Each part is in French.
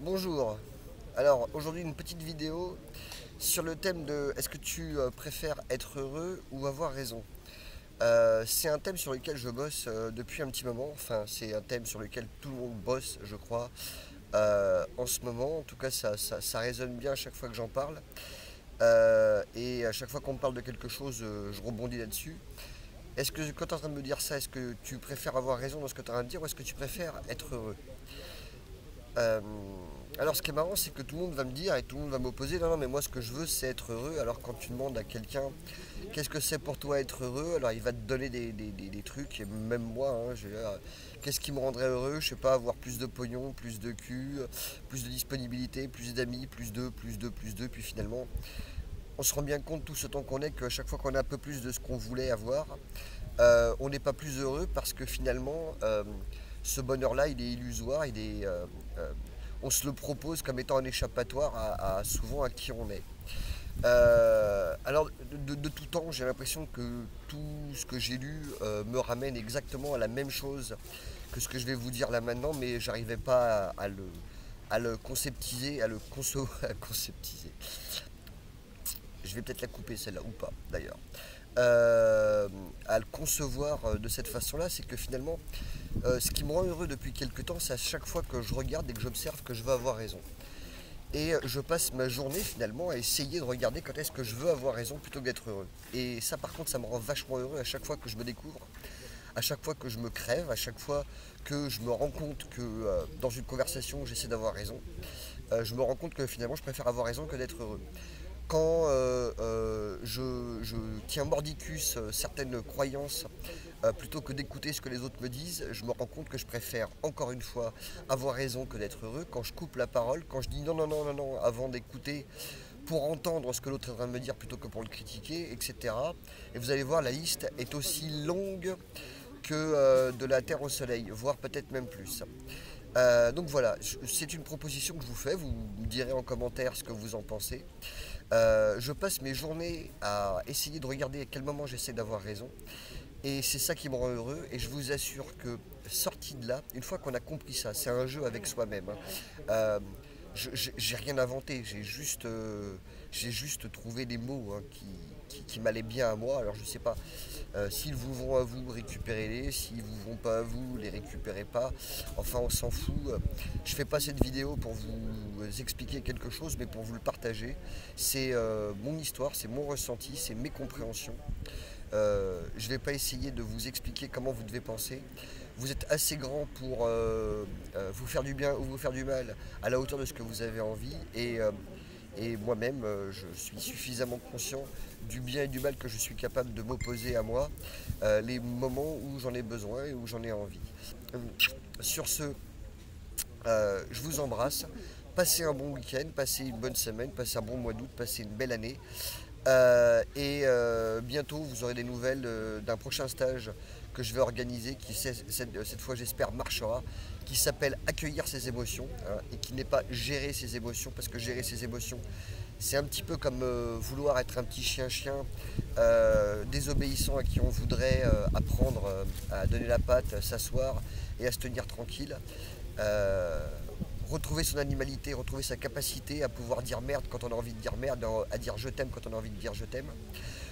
Bonjour. Alors aujourd'hui une petite vidéo sur le thème de est-ce que tu préfères être heureux ou avoir raison? C'est un thème sur lequel je bosse depuis un petit moment. Enfin, c'est un thème sur lequel tout le monde bosse, je crois, en ce moment. En tout cas, ça résonne bien à chaque fois que j'en parle. Et à chaque fois qu'on me parle de quelque chose, je rebondis là-dessus. Est-ce que quand tu es en train de me dire ça, est-ce que tu préfères avoir raison dans ce que tu es en train de dire ou est-ce que tu préfères être heureux? Euh, alors ce qui est marrant, c'est que tout le monde va me dire et tout le monde va m'opposer, non, non, mais moi ce que je veux c'est être heureux. Alors quand tu demandes à quelqu'un qu'est-ce que c'est pour toi être heureux, alors il va te donner des trucs, et même moi, hein, qu'est-ce qui me rendrait heureux? Je sais pas, avoir plus de pognon, plus de cul, plus de disponibilité, plus d'amis, plus de, puis finalement, on se rend bien compte tout ce temps qu'on est qu'à chaque fois qu'on a un peu plus de ce qu'on voulait avoir, on n'est pas plus heureux parce que finalement, ce bonheur-là, il est illusoire, euh, on se le propose comme étant un échappatoire souvent à qui on est. Alors, de tout temps, j'ai l'impression que tout ce que j'ai lu me ramène exactement à la même chose que ce que je vais vous dire là maintenant, mais j'arrivais pas à le conceptiser, à le à conceptiser. Je vais peut-être la couper celle-là ou pas d'ailleurs. À le concevoir de cette façon-là, c'est que finalement, ce qui me rend heureux depuis quelques temps, c'est à chaque fois que je regarde et que j'observe que je veux avoir raison. Et je passe ma journée finalement à essayer de regarder quand est-ce que je veux avoir raison plutôt que d'être heureux. Et ça par contre ça me rend vachement heureux à chaque fois que je me découvre, à chaque fois que je me crève, à chaque fois que je me rends compte que dans une conversation j'essaie d'avoir raison. Je me rends compte que finalement je préfère avoir raison que d'être heureux. Quand je tiens mordicus certaines croyances plutôt que d'écouter ce que les autres me disent, je me rends compte que je préfère encore une fois avoir raison que d'être heureux. Quand je coupe la parole, quand je dis non, non, non, non, non, avant d'écouter pour entendre ce que l'autre est en train de me dire plutôt que pour le critiquer, etc. Et vous allez voir, la liste est aussi longue que de la Terre au Soleil, voire peut-être même plus. Donc voilà, c'est une proposition que je vous fais, vous me direz en commentaire ce que vous en pensez. Je passe mes journées à essayer de regarder à quel moment j'essaie d'avoir raison. Et c'est ça qui me rend heureux. Et je vous assure que sorti de là, une fois qu'on a compris ça, c'est un jeu avec soi-même, hein. Euh, j'ai rien inventé, j'ai juste trouvé des mots hein, qui m'allaient bien à moi. Alors je sais pas, s'ils vous vont à vous, récupérez-les. S'ils vous vont pas à vous, les récupérez pas. Enfin, on s'en fout. Je fais pas cette vidéo pour vous expliquer quelque chose, mais pour vous le partager. C'est mon histoire, c'est mon ressenti, c'est mes compréhensions. Je ne vais pas essayer de vous expliquer comment vous devez penser. Vous êtes assez grand pour vous faire du bien ou vous faire du mal à la hauteur de ce que vous avez envie. Et moi-même, je suis suffisamment conscient du bien et du mal que je suis capable de m'opposer à moi, les moments où j'en ai besoin et où j'en ai envie. Sur ce, je vous embrasse. Passez un bon week-end, passez une bonne semaine, passez un bon mois d'août, passez une belle année. Bientôt, vous aurez des nouvelles d'un prochain stage que je vais organiser, qui cette fois j'espère marchera, qui s'appelle Accueillir ses émotions hein, et qui n'est pas gérer ses émotions, parce que gérer ses émotions, c'est un petit peu comme vouloir être un petit chien-chien désobéissant à qui on voudrait apprendre à donner la patte, s'asseoir et à se tenir tranquille. Euh, Retrouver son animalité, retrouver sa capacité à pouvoir dire merde quand on a envie de dire merde, à dire je t'aime quand on a envie de dire je t'aime.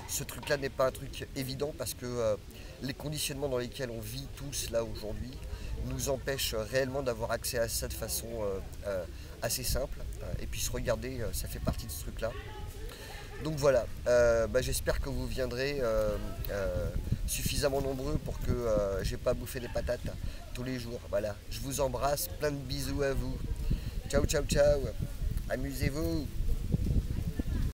Ce truc-là n'est pas un truc évident parce que les conditionnements dans lesquels on vit tous là aujourd'hui nous empêchent réellement d'avoir accès à ça de façon assez simple. Et puis se regarder, ça fait partie de ce truc-là. Donc voilà, j'espère que vous viendrez suffisamment nombreux pour que j'ai pas bouffé des patates tous les jours. Voilà, je vous embrasse, plein de bisous à vous. Ciao, ciao, ciao. Amusez-vous.